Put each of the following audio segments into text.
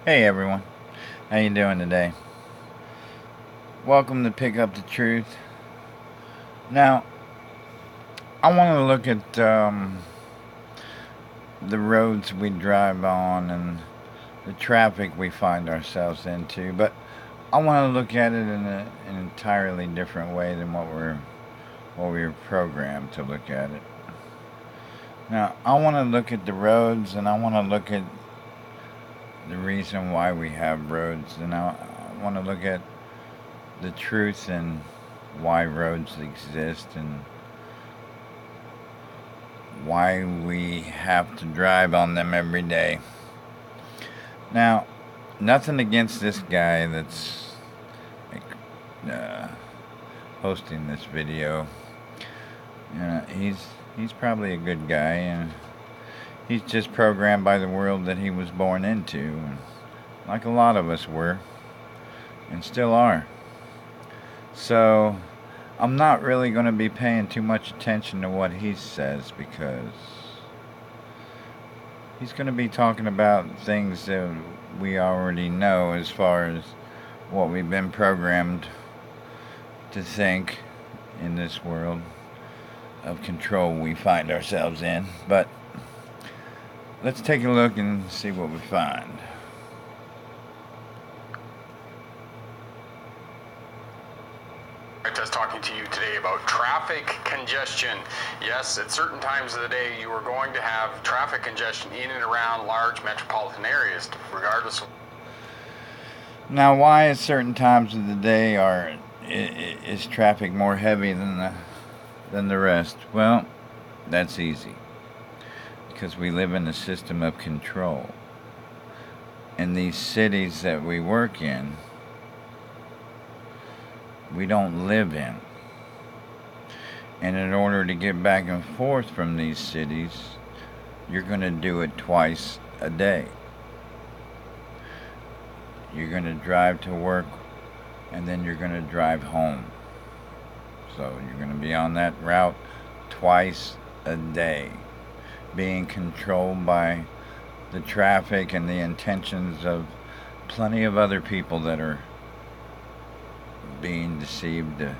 Hey everyone, how you doing today? Welcome to Pick Up the Truth. Now, I want to look at the roads we drive on and the traffic we find ourselves into, but I want to look at it in an entirely different way than what we were programmed to look at it. Now, I want to look at the roads and I want to look at the reason why we have roads, and I want to look at the truth and why roads exist and why we have to drive on them every day. Now, nothing against this guy that's like, uh, hosting this video. He's probably a good guy, and he's just programmed by the world that he was born into, like a lot of us were, and still are. So, I'm not really going to be paying too much attention to what he says because he's going to be talking about things that we already know as far as what we've been programmed to think in this world of control we find ourselves in. But let's take a look and see what we find. Just talking to you today about traffic congestion. Yes, at certain times of the day you are going to have traffic congestion in and around large metropolitan areas, regardless of. Now, why at certain times of the day is traffic more heavy than the rest? Well, that's easy because we live in a system of control. In these cities that we work in, we don't live in. And in order to get back and forth from these cities, you're going to do it twice a day. You're going to drive to work and then you're going to drive home. So you're going to be on that route twice a day, being controlled by the traffic and the intentions of plenty of other people that are being deceived to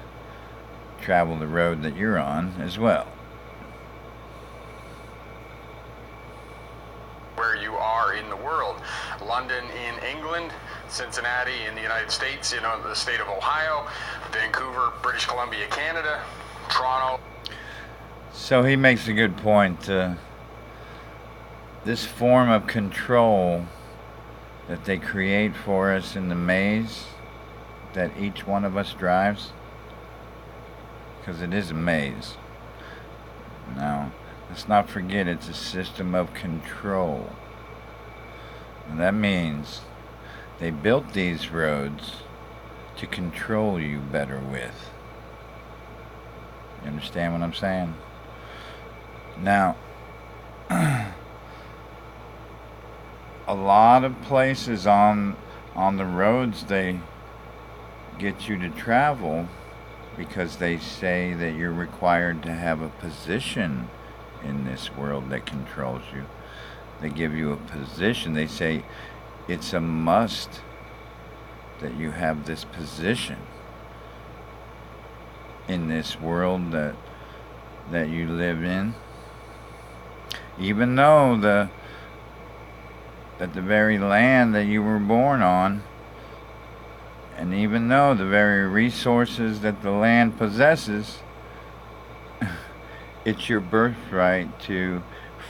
travel the road that you're on as well. Where you are in the world. London in England, Cincinnati in the United States, the state of Ohio, Vancouver, British Columbia, Canada, Toronto. So he makes a good point. This form of control that they create for us in the maze that each one of us drives, because it is a maze. Now, let's not forget it's a system of control. And that means they built these roads to control you better with. You understand what I'm saying? Now, a lot of places on the roads they get you to travel because they say that you're required to have a position in this world that controls you. They give you a position. They say it's a must that you have this position in this world that you live in. Even though that the very land that you were born on, and even though the very resources that the land possesses, it's your birthright to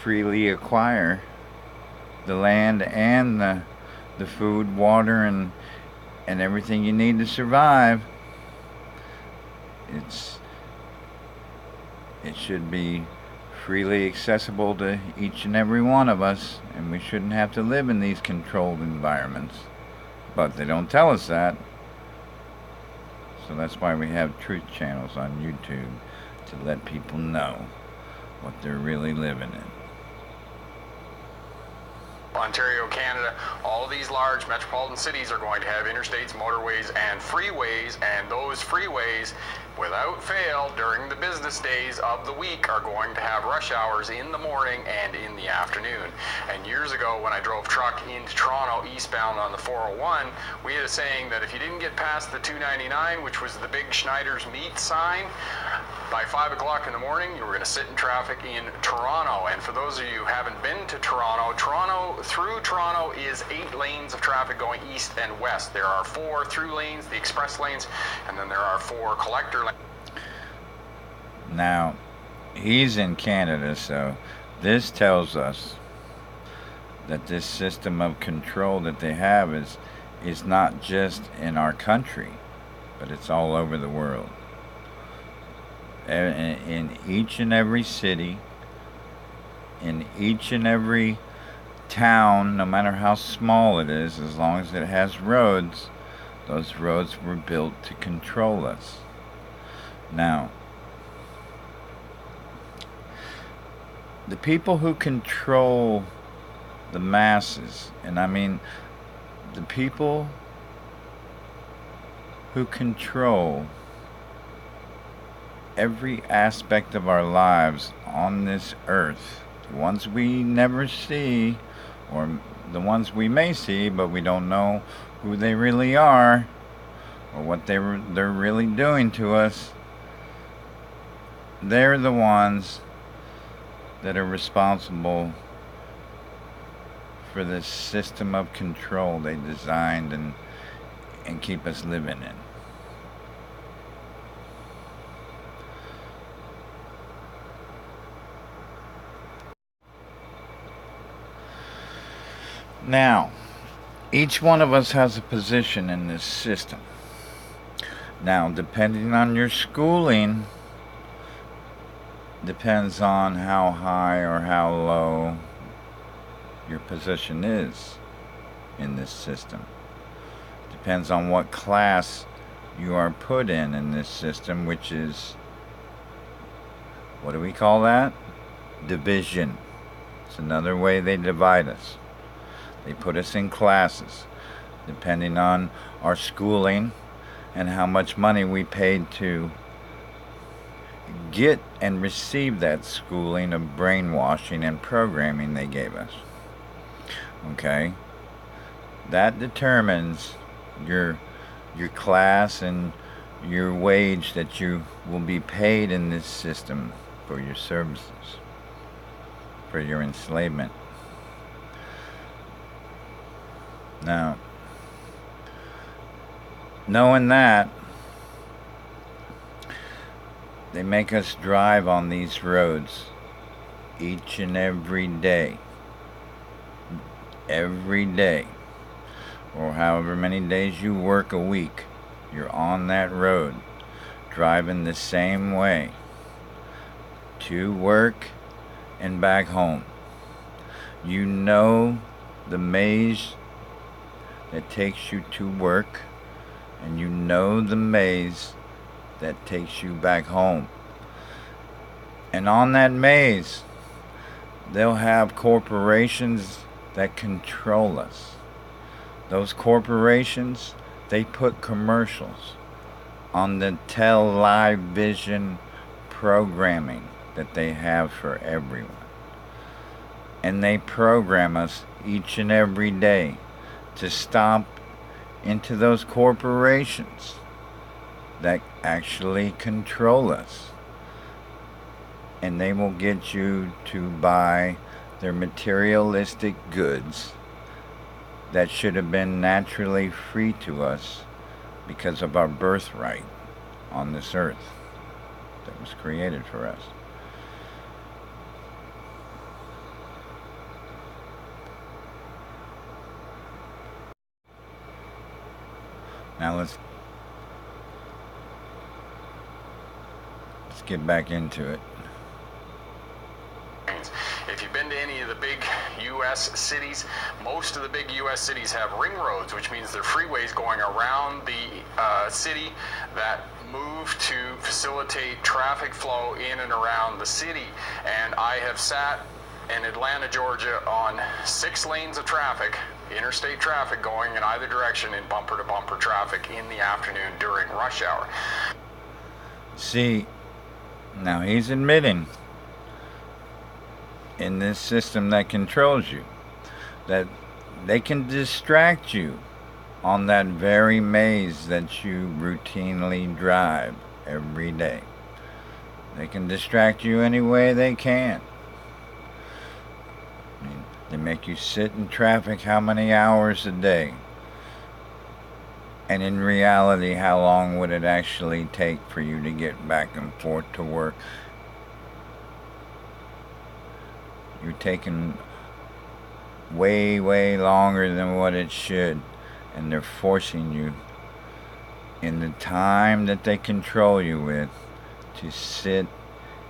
freely acquire the land and the food, water, and everything you need to survive. It should be freely accessible to each and every one of us, and we shouldn't have to live in these controlled environments. But they don't tell us that. So that's why we have truth channels on YouTube, to let people know what they're really living in. Ontario, Canada, all of these large metropolitan cities are going to have interstates, motorways, and freeways, and those freeways, without fail, during the business days of the week, are going to have rush hours in the morning and in the afternoon. And years ago, when I drove truck into Toronto eastbound on the 401, we had a saying that if you didn't get past the 299, which was the big Schneider's Meat sign, by 5 o'clock in the morning, you were going to sit in traffic in Toronto. And for those of you who haven't been to Toronto, through Toronto is 8 lanes of traffic going east and west. There are 4 through lanes, the express lanes, and then there are 4 collector lanes. Now, he's in Canada, so this tells us that this system of control that they have is not just in our country, but it's all over the world. In each and every city, in each and every town, no matter how small it is, as long as it has roads, those roads were built to control us. Now, the people who control the masses, and I mean the people who control every aspect of our lives on this earth, the ones we never see, or the ones we may see but we don't know who they really are or what they're really doing to us, they're the ones that are responsible for this system of control they designed and keep us living in. Now, each one of us has a position in this system. Now, depending on your schooling, depends on how high or how low your position is in this system. Depends on what class you are put in this system, which is, what do we call that? Division. It's another way they divide us. They put us in classes, depending on our schooling and how much money we paid to get and receive that schooling of brainwashing and programming they gave us. Okay? That determines your class and your wage that you will be paid in this system for your services, for your enslavement. Now, knowing that, they make us drive on these roads each and every day, or however many days you work a week, you're on that road, driving the same way, to work and back home. You know the maze that takes you to work, and you know the maze that takes you back home. And on that maze, they'll have corporations that control us. Those corporations, they put commercials on the television programming that they have for everyone. And they program us each and every day to stomp into those corporations that actually control us. And they will get you to buy their materialistic goods that should have been naturally free to us because of our birthright on this earth that was created for us. Now let's get back into it. If you've been to any of the big U.S. cities, most of the big U.S. cities have ring roads, which means they're freeways going around the city that move to facilitate traffic flow in and around the city. And I have sat in Atlanta, Georgia, on 6 lanes of traffic, interstate traffic going in either direction in bumper-to-bumper traffic in the afternoon during rush hour. See, now he's admitting in this system that controls you that they can distract you on that very maze that you routinely drive every day. They can distract you any way they can. I mean, they make you sit in traffic how many hours a day? And in reality, how long would it actually take for you to get back and forth to work? You're taking way, way longer than what it should. And they're forcing you, in the time that they control you with, to sit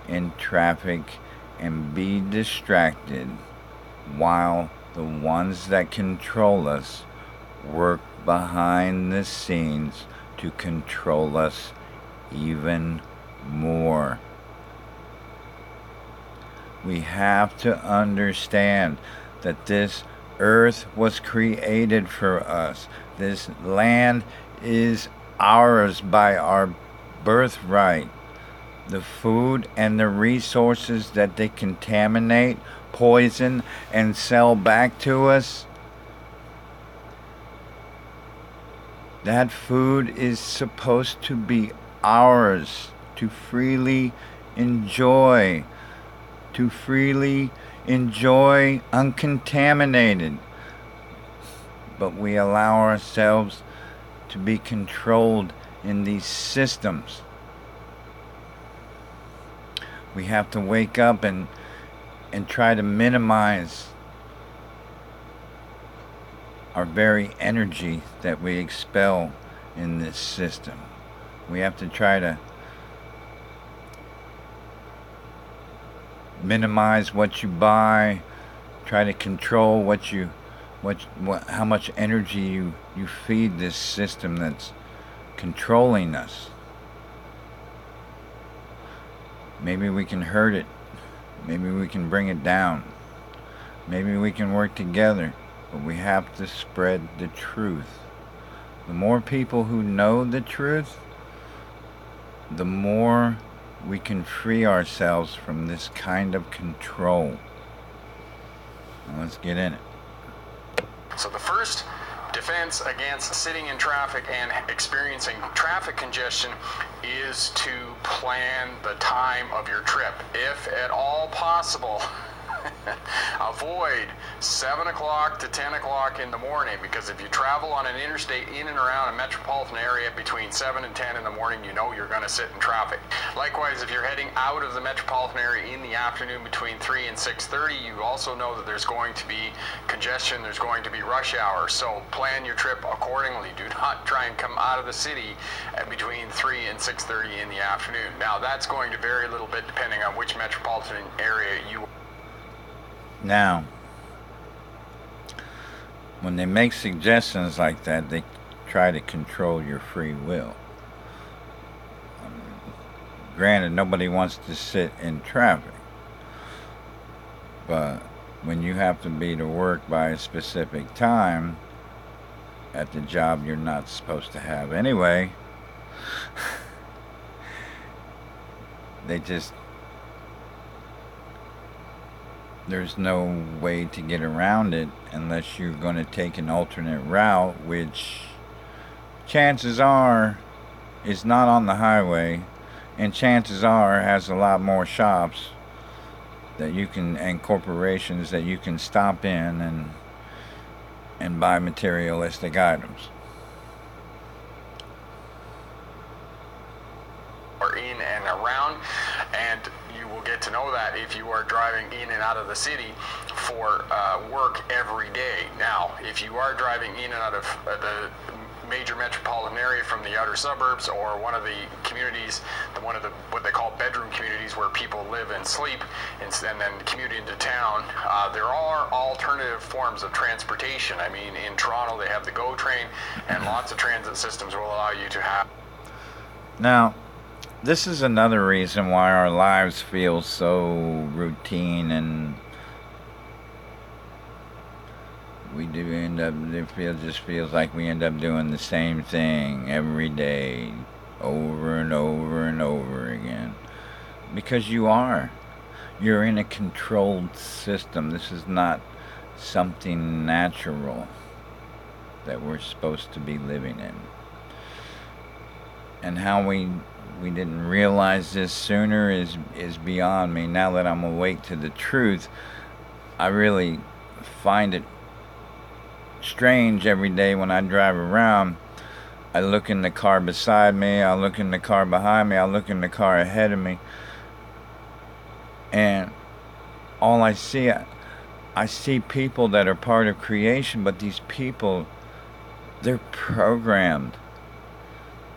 in traffic and be distracted while the ones that control us work behind the scenes to control us even more. We have to understand that this earth was created for us. This land is ours by our birthright. The food and the resources that they contaminate, poison, and sell back to us, that food is supposed to be ours to freely enjoy. To freely enjoy uncontaminated. But we allow ourselves to be controlled in these systems. We have to wake up and try to minimize our very energy that we expel in this system. We have to try to minimize what you buy, try to control how much energy you feed this system that's controlling us. Maybe we can hurt it. Maybe we can bring it down. Maybe we can work together, but we have to spread the truth. The more people who know the truth, the more we can free ourselves from this kind of control. Now let's get in it. So the first defense against sitting in traffic and experiencing traffic congestion is to plan the time of your trip. If at all possible, avoid 7 o'clock to 10 o'clock in the morning, because if you travel on an interstate in and around a metropolitan area between 7 and 10 in the morning, you know you're going to sit in traffic. Likewise, if you're heading out of the metropolitan area in the afternoon between 3 and 6:30, you also know that there's going to be congestion, there's going to be rush hour. So plan your trip accordingly. Do not try and come out of the city at between 3 and 6:30 in the afternoon. Now, that's going to vary a little bit depending on which metropolitan area you are. Now, when they make suggestions like that, they try to control your free will. Granted, nobody wants to sit in traffic, but when you have to be to work by a specific time at the job you're not supposed to have anyway, there's no way to get around it unless you're going to take an alternate route, which chances are is not on the highway, and chances are has a lot more shops that you can, and corporations that you can stop in and buy materialistic items. Or in and around, and you will get to know that if you are driving in and out of the city for work every day. Now, if you are driving in and out of the major metropolitan area from the outer suburbs, or one of the communities, one of the what they call bedroom communities where people live and sleep and then commute into town, there are alternative forms of transportation. I mean, in Toronto they have the GO train, and lots of transit systems will allow you to have. Now, this is another reason why our lives feel so routine and we do end up, just feels like we end up doing the same thing every day, over and over and over again. Because you're in a controlled system. This is not something natural that we're supposed to be living in. And how we didn't realize this sooner is beyond me. Now that I'm awake to the truth, I really find it strange every day when I drive around. I look in the car beside me, I look in the car behind me, I look in the car ahead of me, and all I see people that are part of creation, but these people, they're programmed.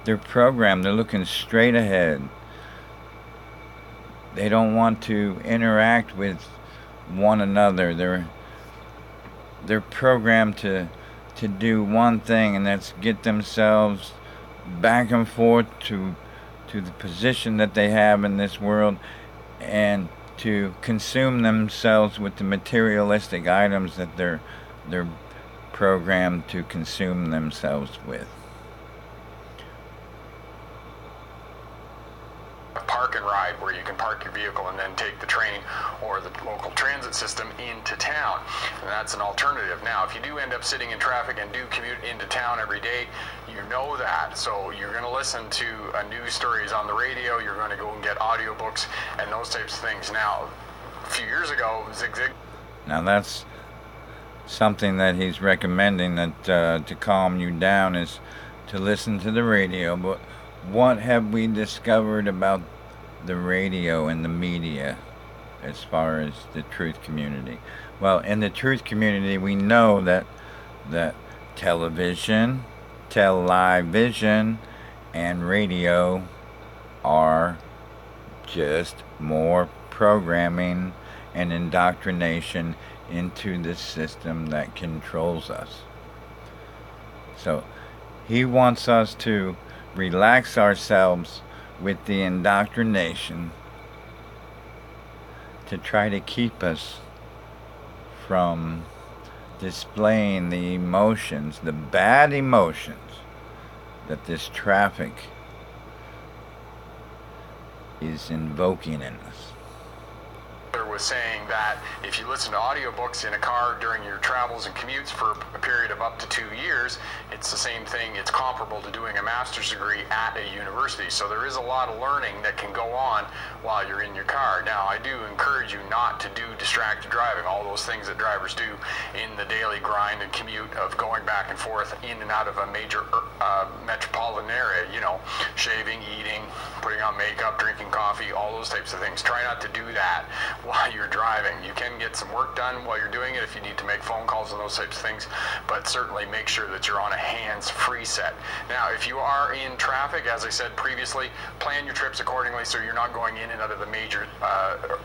They're programmed. They're looking straight ahead. They don't want to interact with one another. They're programmed to do one thing, and that's get themselves back and forth to the position that they have in this world, and to consume themselves with the materialistic items that they're programmed to consume themselves with. Park and ride, where you can park your vehicle and then take the train or the local transit system into town. And that's an alternative. Now, if you do end up sitting in traffic and do commute into town every day, you know that. So you're going to listen to news stories on the radio, you're going to go and get audiobooks and those types of things. Now, a few years ago, Zig Zig. Now that's something that he's recommending, that to calm you down is to listen to the radio. But what have we discovered about the radio and the media as far as the truth community? Well, in the truth community, we know that television, television, and radio are just more programming and indoctrination into the system that controls us. So he wants us to relax ourselves with the indoctrination to try to keep us from displaying the emotions, the bad emotions that this traffic is invoking in us. Was saying that if you listen to audiobooks in a car during your travels and commutes for a period of up to 2 years, it's the same thing. It's comparable to doing a master's degree at a university. So there is a lot of learning that can go on while you're in your car. Now, I do encourage you not to do distracted driving, all those things that drivers do in the daily grind and commute of going back and forth in and out of a major metropolitan area, you know, shaving, eating, putting on makeup, drinking coffee, all those types of things. Try not to do that while you're driving. You can get some work done while you're doing it if you need to make phone calls and those types of things, but certainly make sure that you're on a hands-free set. Now, if you are in traffic, as I said previously, plan your trips accordingly so you're not going in and out of the major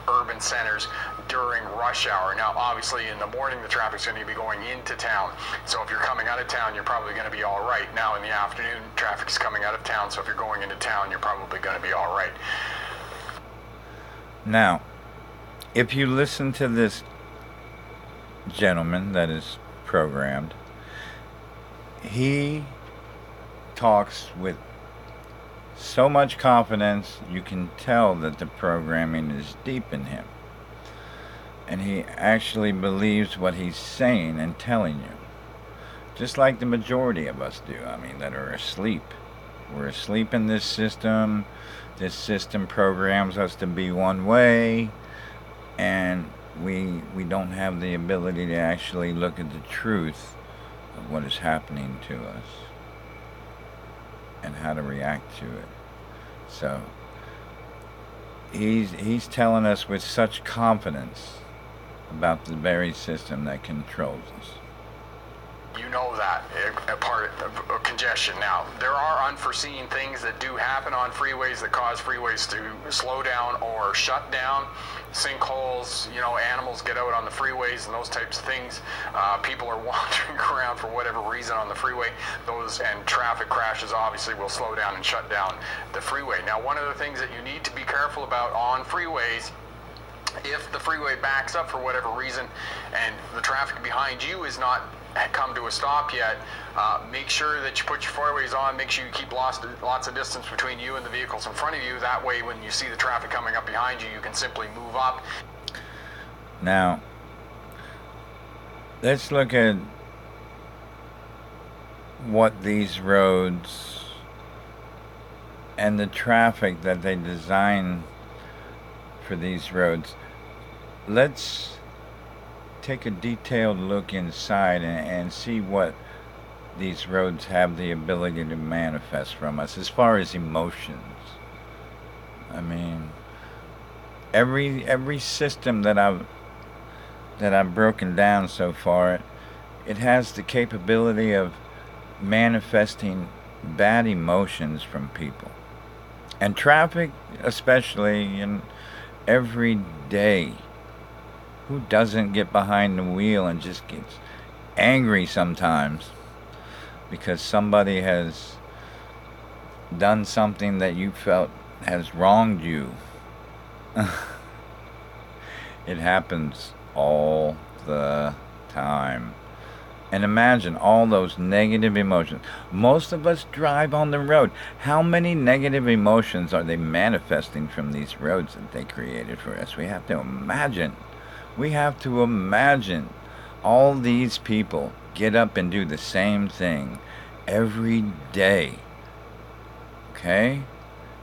urban centers during rush hour. Now, obviously, in the morning, the traffic's going to be going into town, so if you're coming out of town, you're probably going to be all right. Now, in the afternoon, traffic's coming out of town, so if you're going into town, you're probably going to be all right. Now, if you listen to this gentleman that is programmed, he talks with so much confidence, you can tell that the programming is deep in him. And he actually believes what he's saying and telling you. Just like the majority of us do, that are asleep. We're asleep in this system. This system programs us to be one way. And we don't have the ability to actually look at the truth of what is happening to us and how to react to it. So he's telling us with such confidence about the very system that controls us. You know that, a part of congestion. Now, there are unforeseen things that do happen on freeways that cause freeways to slow down or shut down. Sinkholes, animals get out on the freeways and those types of things. People are wandering around for whatever reason on the freeway. And traffic crashes obviously will slow down and shut down the freeway. Now, one of the things that you need to be careful about on freeways, if the freeway backs up for whatever reason and the traffic behind you is not come to a stop yet, make sure that you put your four-ways on. Make sure you keep lots of distance between you and the vehicles in front of you. That way, when you see the traffic coming up behind you, you can simply move up. Now, let's look at what these roads and the traffic that they design for these roads. Let's take a detailed look inside and see what these roads have the ability to manifest from us as far as emotions. I mean, every system that I've broken down so far, it has the capability of manifesting bad emotions from people. And traffic, especially, in every day. Who doesn't get behind the wheel and just gets angry sometimes because somebody has done something that you felt has wronged you? It happens all the time. And imagine all those negative emotions. Most of us drive on the road. How many negative emotions are they manifesting from these roads that they created for us? We have to imagine. We have to imagine all these people get up and do the same thing every day. Okay?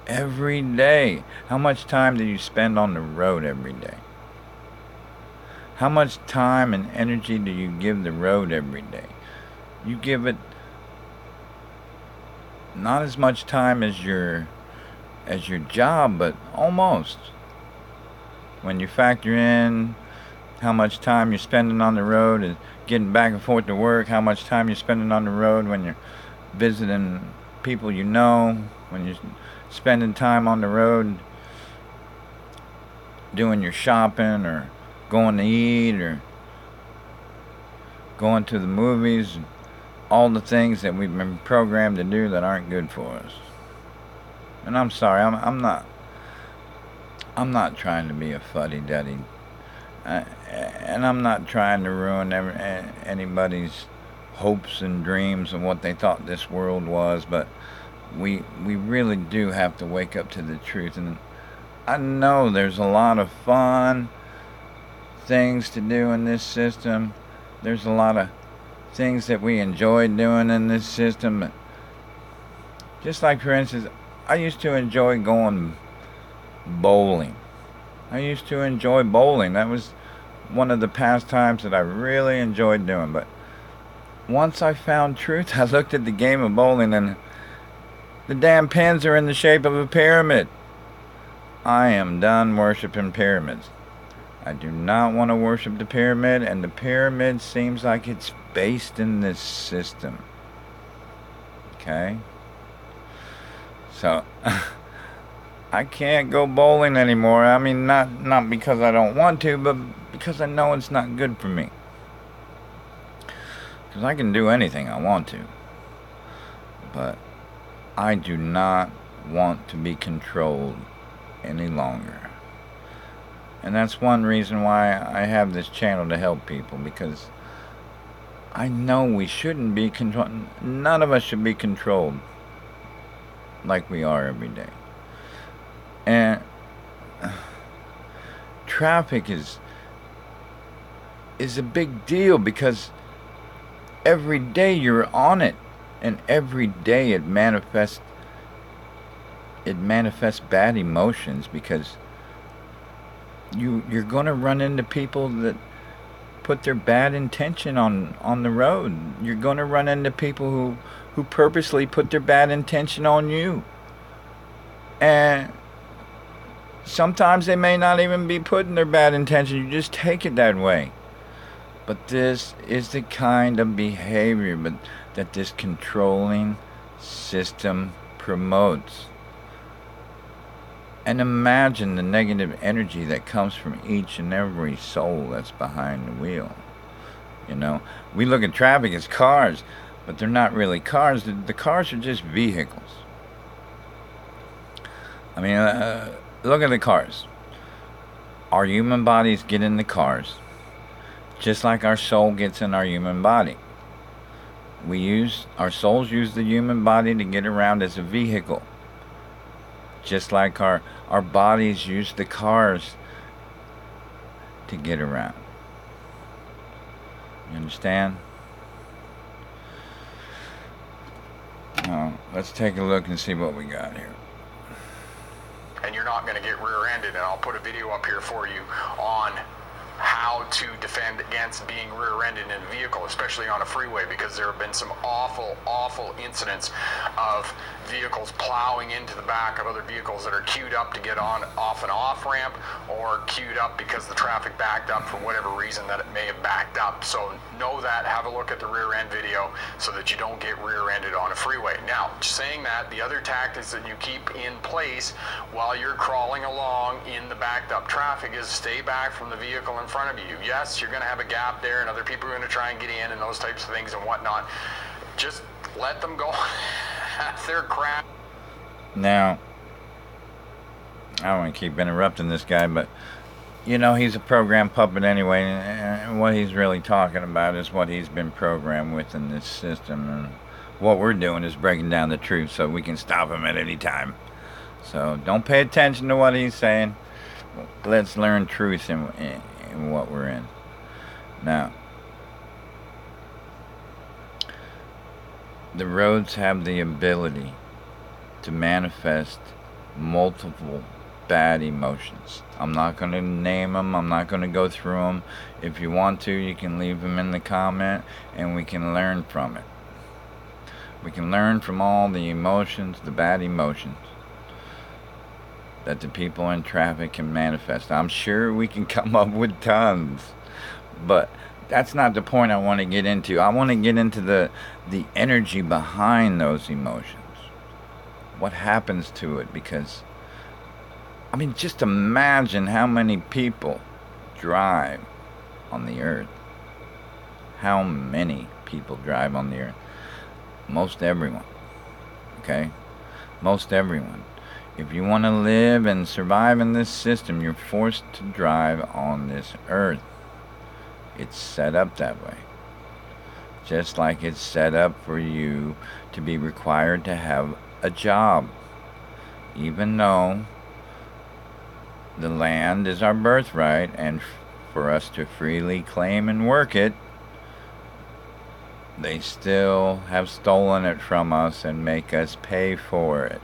Every day. How much time do you spend on the road every day? How much time and energy do you give the road every day? You give it not as much time as your job, but almost. When you factor in how much time you're spending on the road and getting back and forth to work, how much time you're spending on the road when you're visiting people you know, when you're spending time on the road doing your shopping or going to eat or going to the movies, all the things that we've been programmed to do that aren't good for us. And I'm sorry, I'm not trying to be a fuddy-duddy, and I'm not trying to ruin anybody's hopes and dreams and what they thought this world was, but we really do have to wake up to the truth. And I know there's a lot of fun things to do in this system. There's a lot of things that we enjoy doing in this system. Just like, for instance, I used to enjoy going bowling. I used to enjoy bowling. That was one of the pastimes that I really enjoyed doing. But once I found truth, I looked at the game of bowling and the damn pins are in the shape of a pyramid. I am done worshiping pyramids. I do not want to worship the pyramid, and the pyramid seems like it's based in this system. Okay? So, I can't go bowling anymore. I mean, not because I don't want to, but because I know it's not good for me. Because I can do anything I want to. But I do not want to be controlled any longer. And that's one reason why I have this channel, to help people, because I know we shouldn't be controlled. None of us should be controlled like we are every day. And traffic is a big deal because every day you're on it, and every day it manifests bad emotions, because you're going to run into people that put their bad intention on the road. You're going to run into people who purposely put their bad intention on you. And sometimes they may not even be putting their bad intention. You just take it that way. But this is the kind of behavior that this controlling system promotes. And imagine the negative energy that comes from each and every soul that's behind the wheel. You know, we look at traffic as cars, but they're not really cars. The cars are just vehicles. I mean, look at the cars. Our human bodies get in the cars, just like our soul gets in our human body. Our souls use the human body to get around as a vehicle. Just like our bodies use the cars to get around. You understand? Let's take a look and see what we got here. And you're not going to get rear-ended, and I'll put a video up here for you on how to defend against being rear-ended in a vehicle, especially on a freeway, because there have been some awful incidents of vehicles plowing into the back of other vehicles that are queued up to get on off an off-ramp, or queued up because the traffic backed up for whatever reason that it may have backed up. So know that, have a look at the rear-end video so that you don't get rear-ended on a freeway. Now, saying that, the other tactics that you keep in place while you're crawling along in the backed up traffic is stay back from the vehicle in front of you. Yes, you're going to have a gap there, and other people are going to try and get in and those types of things and whatnot. Just let them go have their crap. Now, I don't want to keep interrupting this guy, but he's a program puppet anyway, and what he's really talking about is what he's been programmed with in this system, and what we're doing is breaking down the truth so we can stop him at any time. So don't pay attention to what he's saying. Let's learn truth in what we're in. Now, the roads have the ability to manifest multiple bad emotions. I'm not going to name them. I'm not going to go through them. If you want to, you can leave them in the comment and we can learn from it. We can learn from all the emotions, the bad emotions that the people in traffic can manifest. I'm sure we can come up with tons, but that's not the point I want to get into. I want to get into the energy behind those emotions. What happens to it? Because, just imagine how many people drive on the earth. How many people drive on the earth? Most everyone. Okay? Most everyone. If you want to live and survive in this system, you're forced to drive on this earth. It's set up that way. Just like it's set up for you to be required to have a job. Even though the land is our birthright, and for us to freely claim and work it, they still have stolen it from us and make us pay for it.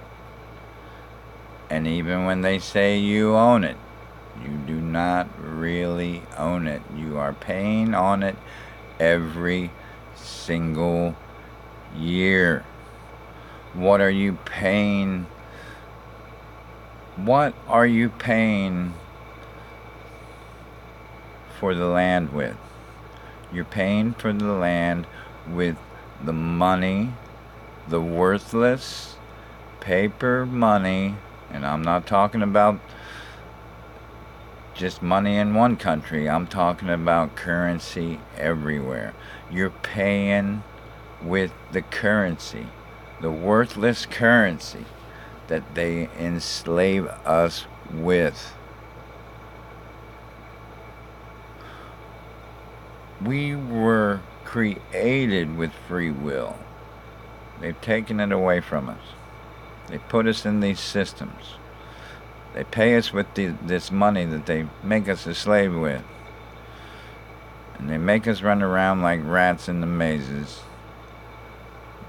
And even when they say you own it, you do not really own it. You are paying on it every single year. What are you paying? What are you paying for the land with? You're paying for the land with the money, the worthless paper money. And I'm not talking about just money in one country. I'm talking about currency everywhere. You're paying with the currency, the worthless currency that they enslave us with. We were created with free will. They've taken it away from us. They put us in these systems. They pay us with this money that they make us a slave with. And they make us run around like rats in the mazes.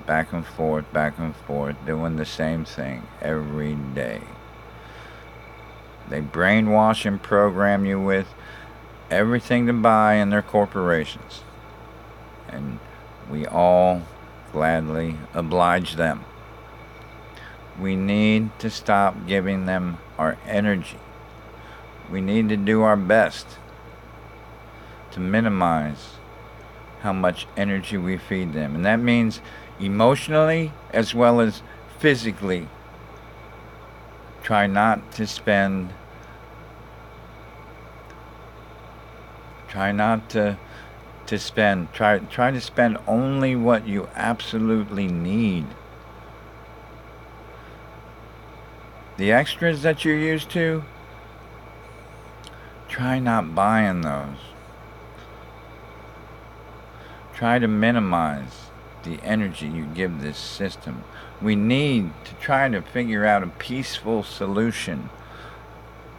Back and forth, doing the same thing every day. They brainwash and program you with everything to buy in their corporations. And we all gladly oblige them. We need to stop giving them our energy. We need to do our best to minimize how much energy we feed them. And that means emotionally as well as physically. Try not to spend Try to spend only what you absolutely need. The extras that you're used to, try not buying those. Try to minimize the energy you give this system. We need to try to figure out a peaceful solution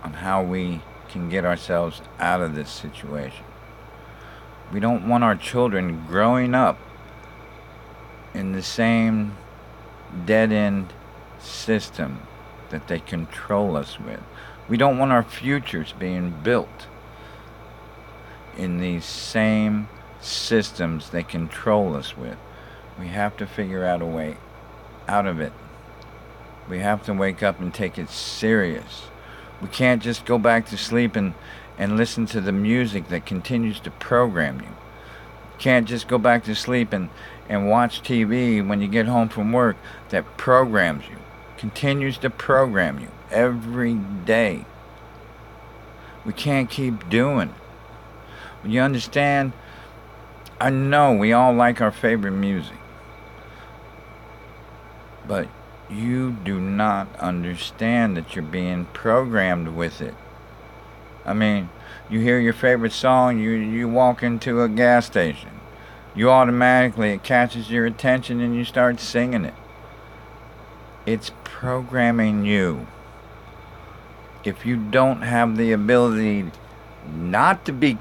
on how we can get ourselves out of this situation. We don't want our children growing up in the same dead-end system that they control us with. We don't want our futures being built in these same systems they control us with. We have to figure out a way out of it. We have to wake up and take it serious. We can't just go back to sleep and listen to the music that continues to program you. You can't just go back to sleep and watch TV when you get home from work that programs you, continues to program you every day. We can't keep doing it. You understand? I know we all like our favorite music, but you do not understand that you're being programmed with it. I mean, you hear your favorite song, you walk into a gas station. You automatically, it catches your attention and you start singing it. It's programming you. If you don't have the ability not to be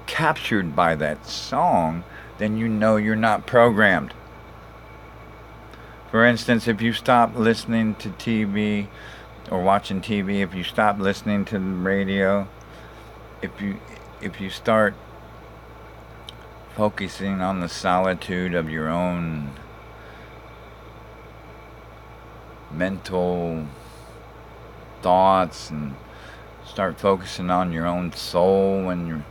captured by that song, then you know you're not programmed. For instance, if you stop listening to TV or watching TV, if you stop listening to the radio, if you start focusing on the solitude of your own mental thoughts and start focusing on your own soul and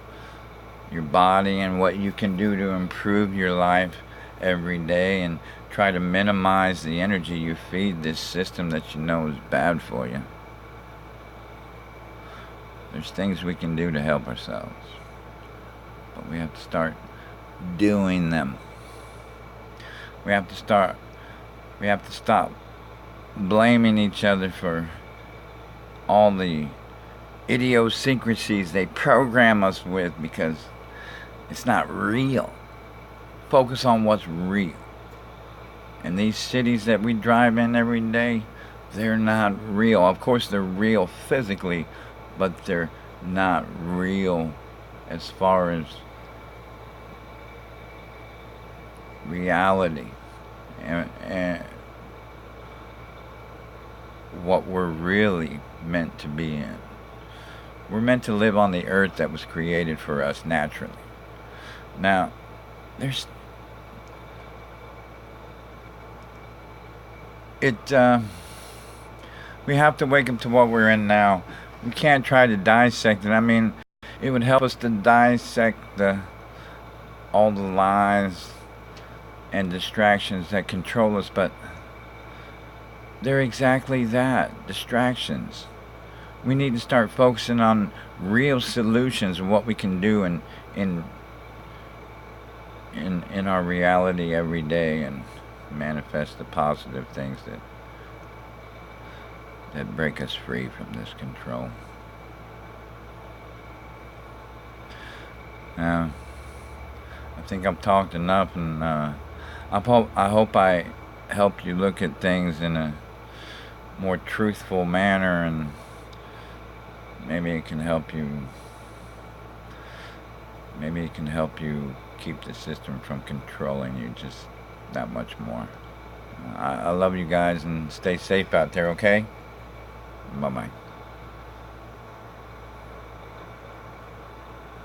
your body and what you can do to improve your life every day, and try to minimize the energy you feed this system that you know is bad for you. There's things we can do to help ourselves, but we have to start doing them. We have to stop blaming each other for all the idiosyncrasies they program us with, because it's not real. Focus on what's real. And these cities that we drive in every day, they're not real. Of course they're real physically, but they're not real as far as reality and what we're really meant to be in. We're meant to live on the earth that was created for us naturally. Now, we have to wake up to what we're in now. We can't try to dissect it. I mean, it would help us to dissect all the lies and distractions that control us, but they're exactly that, distractions. We need to start focusing on real solutions and what we can do in our reality every day, and manifest the positive things that break us free from this control. I think I've talked enough, and I hope I helped you look at things in a more truthful manner, and maybe it can help you keep the system from controlling you just that much more. I love you guys, and stay safe out there, okay? Bye-bye.